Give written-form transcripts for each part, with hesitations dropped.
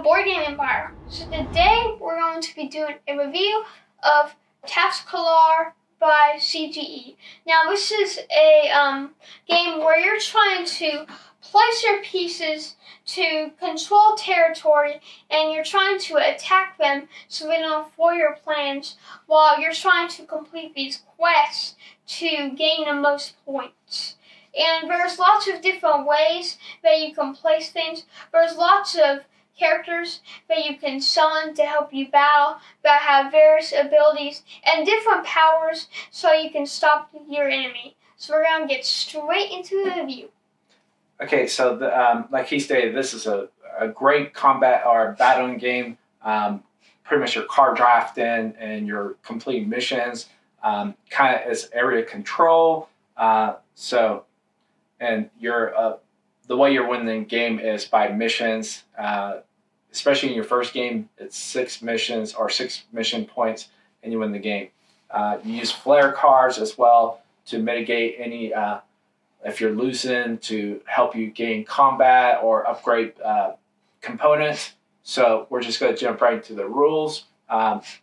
Board Game Empire. So today we're going to be doing a review of Tash Kalar by CGE. Now this is a game where you're trying to place your pieces to control territory, and you're trying to attack them so they don't foil your plans while you're trying to complete these quests to gain the most points. And there's lots of different ways that you can place things. There's lots of characters that you can summon to help you battle that have various abilities and different powers so you can stop your enemy. So we're going to get straight into the review. Okay, so like he stated, this is a great combat or battling game. Pretty much your card drafting and your complete missions. Kind of is area control. And your the way you're winning the game is by missions. Especially in your first game, it's 6 missions or 6 mission points, and you win the game. You use flare cards as well to mitigate any. If you're losing, to help you gain combat or upgrade components. So we're just going to jump right into the rules.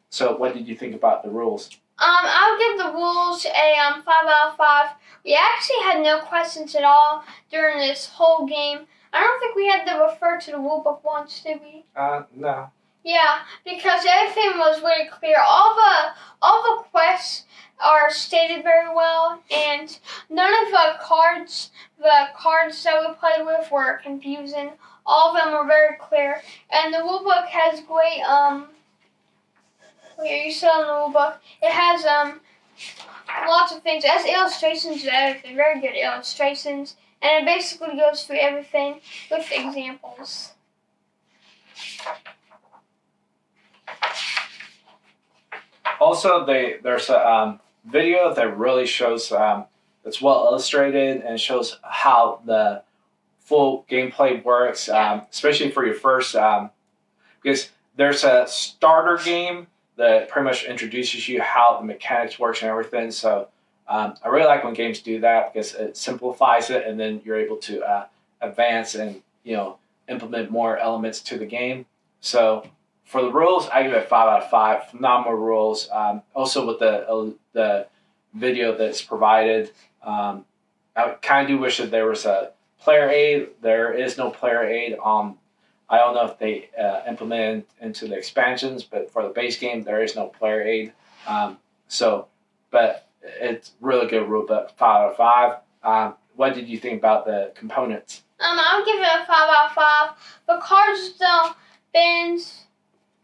So what did you think about the rules? I'll give the rules a 5 out of 5. We actually had no questions at all during this whole game. I don't think we had to refer to the rulebook once, did we? No. Yeah, because everything was really clear. All the quests are stated very well, and none of the cards that we played with were confusing. All of them were very clear, and the rulebook has great Here, you saw in the rulebook. It has lots of things. It has illustrations and everything, very good illustrations, and it basically goes through everything with examples. Also, there's a video that really shows it's well illustrated and shows how the full gameplay works, especially for your first, because there's a starter game that pretty much introduces you how the mechanics works and everything. So I really like when games do that because it simplifies it, and then you're able to advance and implement more elements to the game. So for the rules, I give it 5 out of 5. Phenomenal rules. Also with the video that's provided, I kind of do wish that there was a player aid. There is no player aid. I don't know if they implement into the expansions, but for the base game, there is no player aid. But it's really good rule book, 5 out of 5. What did you think about the components? I'll give it a 5 out of 5. The cards don't bend.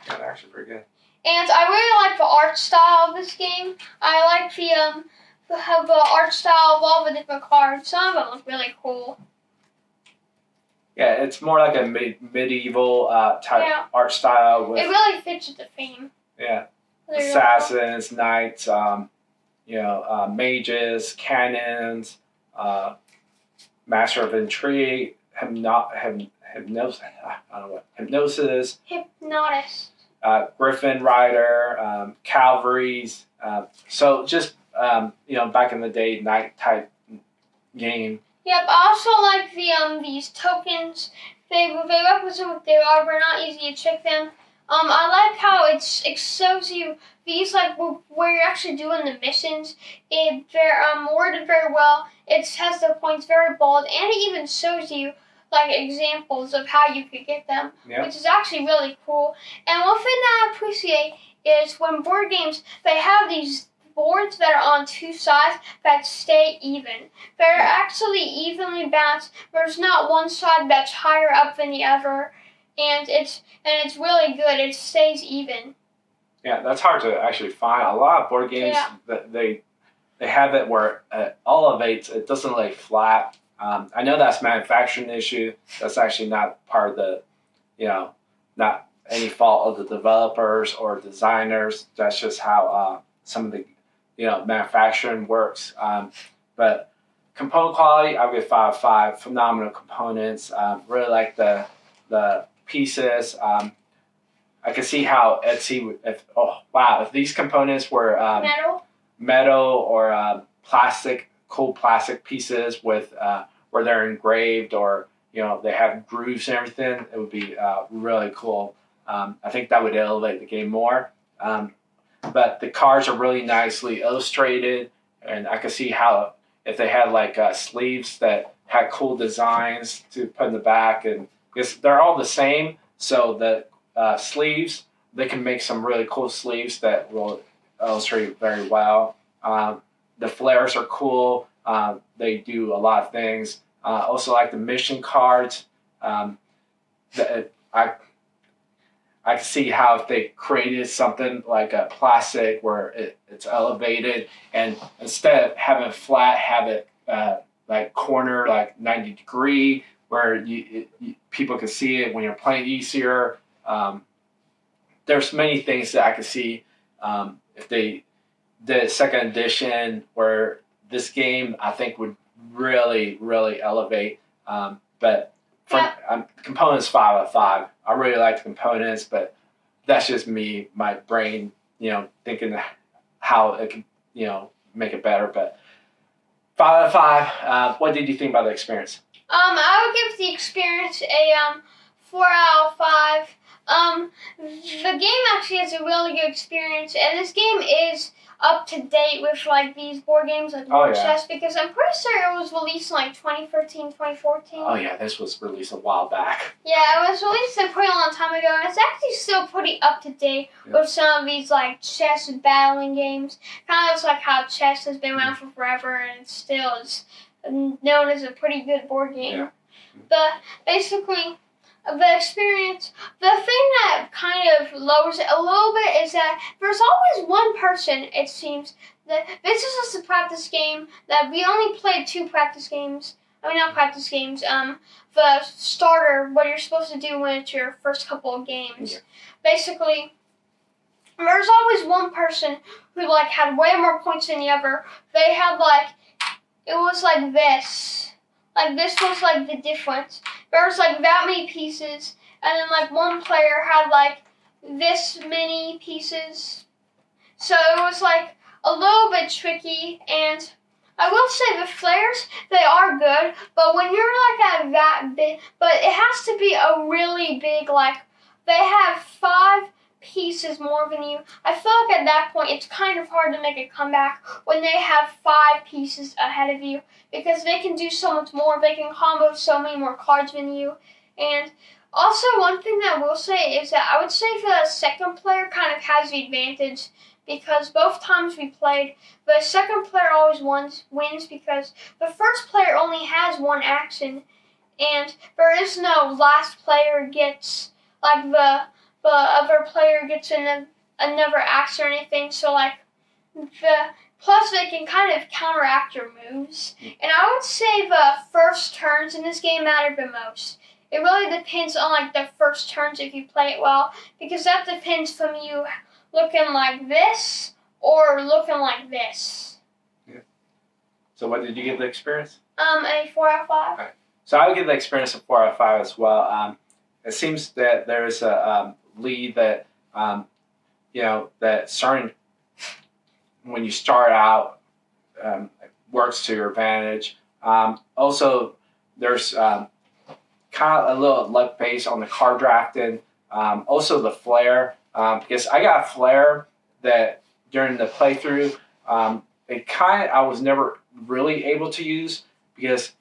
Yeah, they're actually pretty good. And I really like the art style of this game. I like the art style of all the different cards. Some of them look really cool. Yeah, it's more like a medieval type art style. It really fits with the theme. Yeah, assassins, knights, mages, cannons, master of intrigue, hypnosis, griffin rider, cavalries. So just back in the day, knight type game. Yep, I also like these tokens. They represent what they are. They're not easy to trick them. I like how it shows you these, like where you're actually doing the missions. They're worded very well. It has the points very bold, and it even shows you like examples of how you could get them, which is actually really cool. And one thing that I appreciate is when board games, they have these boards that are on 2 sides that stay even. They're actually evenly balanced. There's not one side that's higher up than the other, and it's really good. It stays even. Yeah, that's hard to actually find. A lot of board games that they have it where it elevates. It doesn't lay flat. I know that's a manufacturing issue. That's actually not part of the, not any fault of the developers or designers. That's just how some of the manufacturing works. But component quality, I'll give 5 out of 5. Phenomenal components. Really like the pieces. I can see how Etsy, if these components were metal or plastic, cool plastic pieces with where they're engraved or they have grooves and everything, it would be really cool. I think that would elevate the game more. But the cards are really nicely illustrated, and I could see how if they had like sleeves that had cool designs to put in the back, and because they're all the same, so the sleeves, they can make some really cool sleeves that will illustrate very well. The flares are cool. They do a lot of things. Also like the mission cards. I can see how if they created something like a plastic where it's elevated, and instead of having it flat, have it like corner, like 90 degree, where people can see it when you're playing easier. There's many things that I could see if they did a second edition where this game I think would really, really elevate. But components 5 out of 5. I really like the components, but that's just me, my brain, thinking how it can, make it better. But 5 out of 5. What did you think about the experience? I would give the experience a 4 out of 5. The game actually has a really good experience, and this game is up to date with like these board games like Chess, because I'm pretty sure it was released in like 2013, 2014. Oh yeah, this was released a while back. Yeah, it was released a pretty long time ago, and it's actually still pretty up to date with some of these like chess battling games. Kind of looks like how chess has been around for forever, and it still is known as a pretty good board game. Yeah. But basically, the experience, the thing that kind of lowers it a little bit is that there's always one person, it seems, that this is just a practice game, that we only played 2 practice games. I mean, not practice games, the starter, what you're supposed to do when it's your first couple of games. Yeah. Basically, there's always one person who, like, had way more points than the other. They had, like, it was like this. Like, this was, like, the difference. There was, like, that many pieces, and then, like, one player had, like, this many pieces. So it was, like, a little bit tricky, and I will say the flares, they are good, but when you're, like, at that big, but it has to be a really big, like, they have 5 pieces more than you. I feel like at that point it's kind of hard to make a comeback when they have 5 pieces ahead of you, because they can do so much more. They can combo so many more cards than you. And also, one thing that I will say is that I would say the second player kind of has the advantage, because both times we played, the second player always wins because the first player only has 1 action, and there is no last player gets, like, the other player gets another action or anything. So, like, plus they can kind of counteract your moves. And I would say the first turns in this game matter the most. It really depends on, like, the first turns if you play it well, because that depends from you looking like this or looking like this. Yeah. So what did you give the experience? A 4 out of 5. Right. So I would give the experience a 4 out of 5 as well. It seems that there is a lead that, that starting when you start out works to your advantage. Also, there's kind of a little luck base on the card drafting. Also, the flair, because I got a flair that during the playthrough, I was never really able to use, because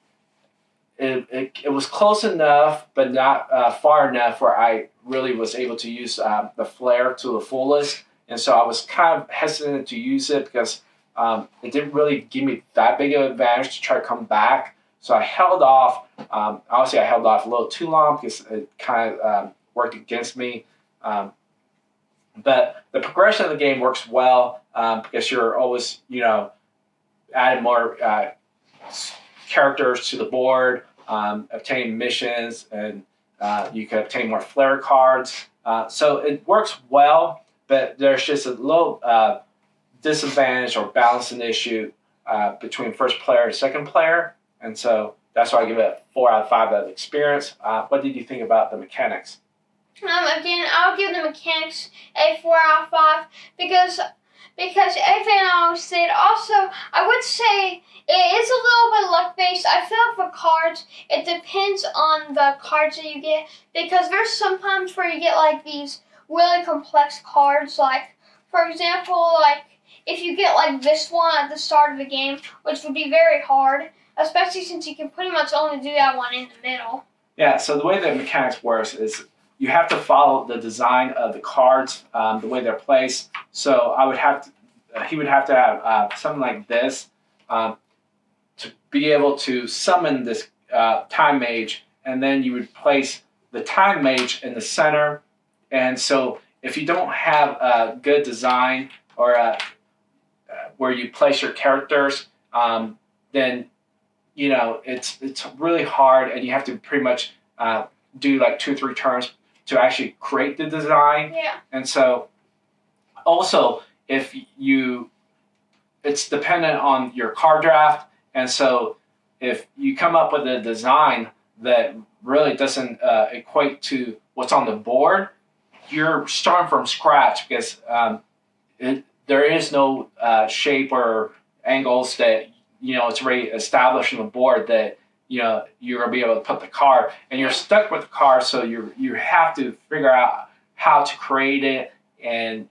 it was close enough, but not far enough where I really was able to use the flair to the fullest. And so I was kind of hesitant to use it because it didn't really give me that big of an advantage to try to come back. So I held off. Obviously, I held off a little too long because it kind of worked against me. But the progression of the game works well because you're always, adding more characters to the board, obtain missions, and you can obtain more flair cards. So it works well, but there's just a little disadvantage or balancing issue between first player and second player. And so that's why I give it a 4 out of 5 out of experience. What did you think about the mechanics? Again, I'll give the mechanics a 4 out of 5 because because everything I said. Also, I would say it is a little bit luck based. I feel like for cards, it depends on the cards that you get, because there's sometimes where you get like these really complex cards. Like, for example, like if you get like this one at the start of the game, which would be very hard, especially since you can pretty much only do that one in the middle. Yeah, so the way the mechanics works is you have to follow the design of the cards, the way they're placed. So he would have to have something like this to be able to summon this time mage, and then you would place the time mage in the center. And so if you don't have a good design or where you place your characters, then it's really hard, and you have to pretty much do like 2 or 3 turns to actually create the design. Yeah. And so also it's dependent on your card draft. And so if you come up with a design that really doesn't equate to what's on the board, you're starting from scratch, because there is no shape or angles that it's already established on the board that you're gonna be able to put the card, and you're stuck with the card. So you have to figure out how to create it and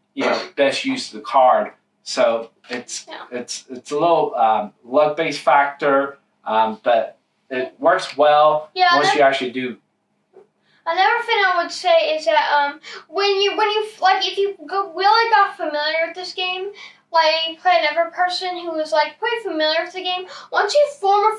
best use the card. So it's a little luck based factor, but it works well once you actually do. Another thing I would say is that when you like, if you really got familiar with this game, like you play another person who is like pretty familiar with the game, once you form a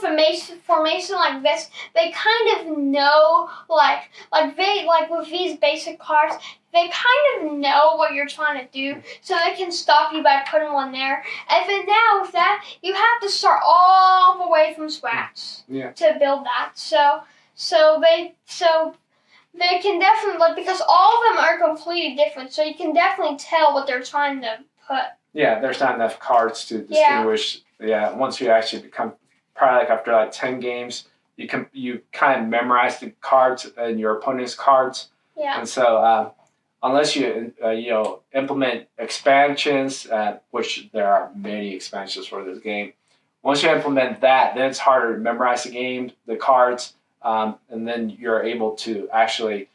formation like this, they kind of know like with these basic cards, they kind of know what you're trying to do, so they can stop you by putting one there. And then now with that, you have to start all the way from scratch to build that. So they can definitely, like, because all of them are completely different, so you can definitely tell what they're trying to put. Yeah, there's not enough cards to distinguish. Yeah, once you actually become, probably like after like 10 games, you kind of memorize the cards and your opponent's cards. Yeah. And so unless you implement expansions, which there are many expansions for this game, once you implement that, then it's harder to memorize the cards. And then you're able to actually,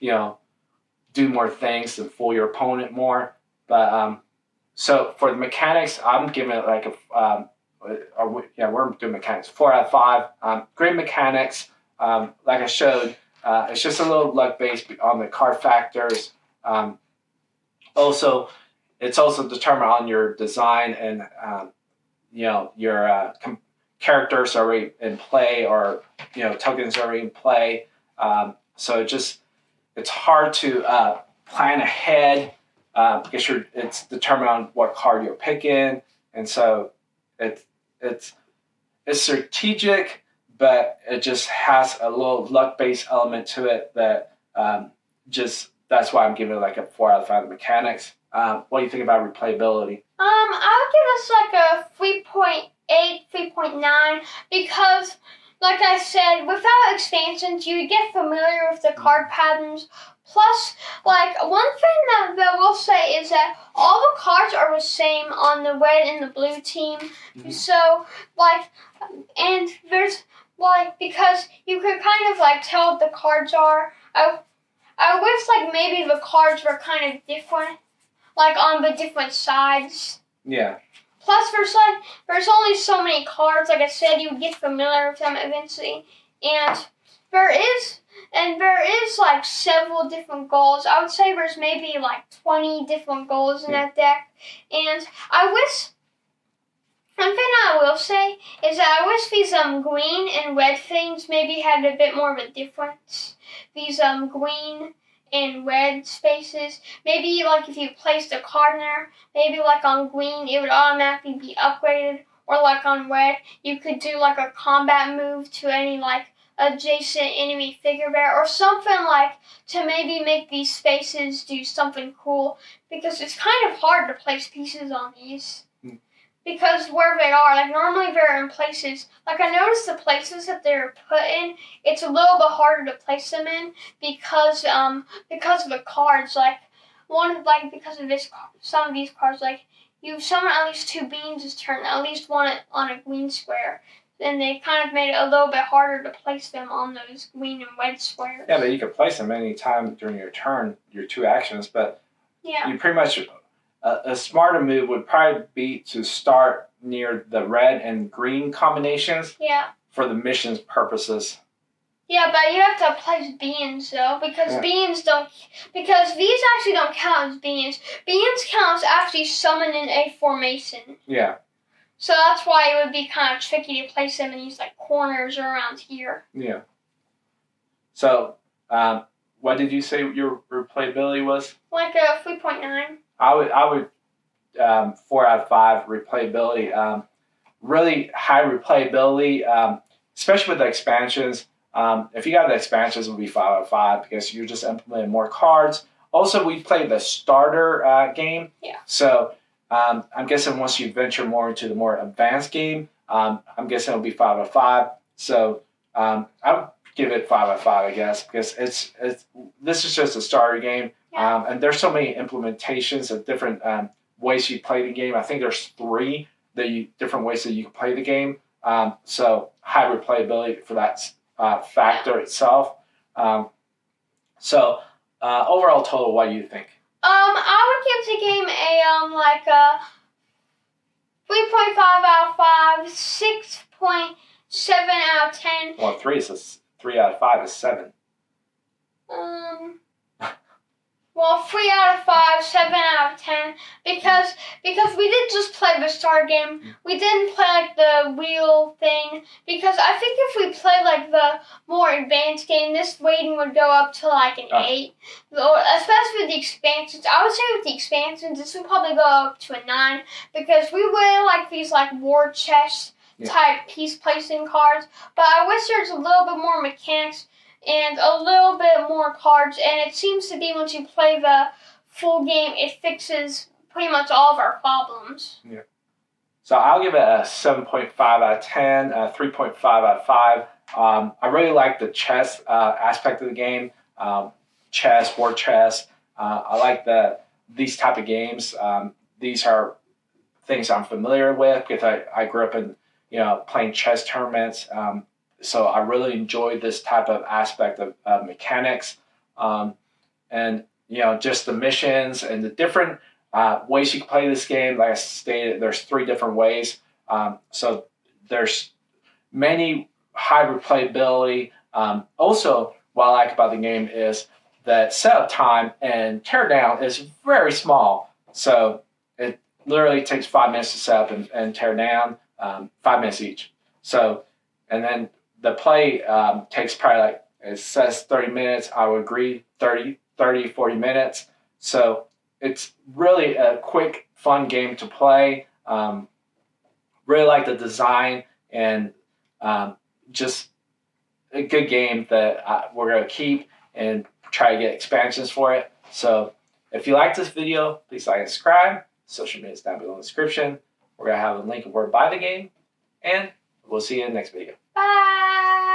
do more things and fool your opponent more. But so for the mechanics, I'm giving it like we're doing mechanics 4 out of 5. Great mechanics. Like I showed, it's just a little luck based on the card factors. Also, it's also determined on your design and your characters are already in play, or tokens are already in play. So it's hard to plan ahead, because it's determined on what card you're picking, and so it's strategic, but it just has a little luck based element to it that that's why I'm giving it like a 4 out of 5 mechanics. What do you think about replayability? I would give us like a 3.8, 3.9, because, like I said, without expansions, you get familiar with the card patterns. Plus, like, one thing that I will say is that all the cards are the same on the red and the blue team. Mm-hmm. So, like, and there's, like, because you could kind of, like, tell what the cards are. I wish, like, maybe the cards were kind of different, like, on the different sides. Yeah. Plus, there's only so many cards. Like I said, you get familiar with them eventually, and there is like several different goals. I would say there's maybe like 20 different goals in that deck, and I wish. One thing I will say is that I wish these green and red things maybe had a bit more of a difference. These green and red spaces. Maybe like if you placed a card in there, maybe like on green it would automatically be upgraded, or like on red you could do like a combat move to any like adjacent enemy figure there, or something like to maybe make these spaces do something cool, because it's kind of hard to place pieces on these. Because where they are, like normally they're in places, like I noticed the places that they're put in, it's a little bit harder to place them in because of the cards, because of some of these cards, like you summon at least 2 beans this turn, at least one on a green square. And they kind of made it a little bit harder to place them on those green and red squares. Yeah, but you can place them any time during your turn, your 2 actions. But yeah, you pretty much a smarter move would probably be to start near the red and green combinations. Yeah. For the mission's purposes. Yeah, but you have to place beans though, because beans don't. Because these actually don't count as beans. Beans counts after you summon in a formation. Yeah. So that's why it would be kind of tricky to place them in these like corners around here. Yeah. So, what did you say your replayability was? Like a 3.9. I would 4 out of 5 replayability. Really high replayability, especially with the expansions. If you got the expansions, it would be 5 out of 5 because you're just implementing more cards. Also, we played the starter game. Yeah. So. I'm guessing once you venture more into the more advanced game, I'm guessing it'll be 5 out of 5. So I would give it 5 out of 5, I guess, because this is just a starter game, and there's so many implementations of different ways you play the game. I think there's 3 different ways that you can play the game. So high replayability for that factor itself. So overall total, what do you think? I would give the game a like a 3.5 out of 5, 6.7 out of 10. Well, 3 out of 5 is 7. Well, 3 out of 5, 7 out of 10, because we didn't just play the start game. We didn't play like the wheel thing, because I think if we played like the more advanced game, this rating would go up to like an 8. Or especially with the expansions. I would say with the expansions, this would probably go up to a 9, because we really like these like war chest type piece placing cards. But I wish there's a little bit more mechanics and a little bit more cards, and it seems to be once you play the full game, it fixes pretty much all of our problems. Yeah. So I'll give it a 7.5 out of 10, 3.5 out of 5. I really like the chess aspect of the game, chess, war chess. I like these type of games. These are things I'm familiar with because I grew up in playing chess tournaments. So I really enjoyed this type of aspect of mechanics, and just the missions and the different ways you can play this game. Like I stated, there's 3 different ways. So there's many high replayability. Also, what I like about the game is that setup time and teardown is very small. So it literally takes 5 minutes to set up and tear down, 5 minutes each. So, and then the play takes probably like, it says 30 minutes. I would agree, 30, 40 minutes. So it's really a quick, fun game to play. Really like the design and just a good game that we're going to keep and try to get expansions for it. So if you like this video, please like and subscribe. Social media is down below in the description. We're going to have a link of where to buy the game. And we'll see you in the next video. Bye!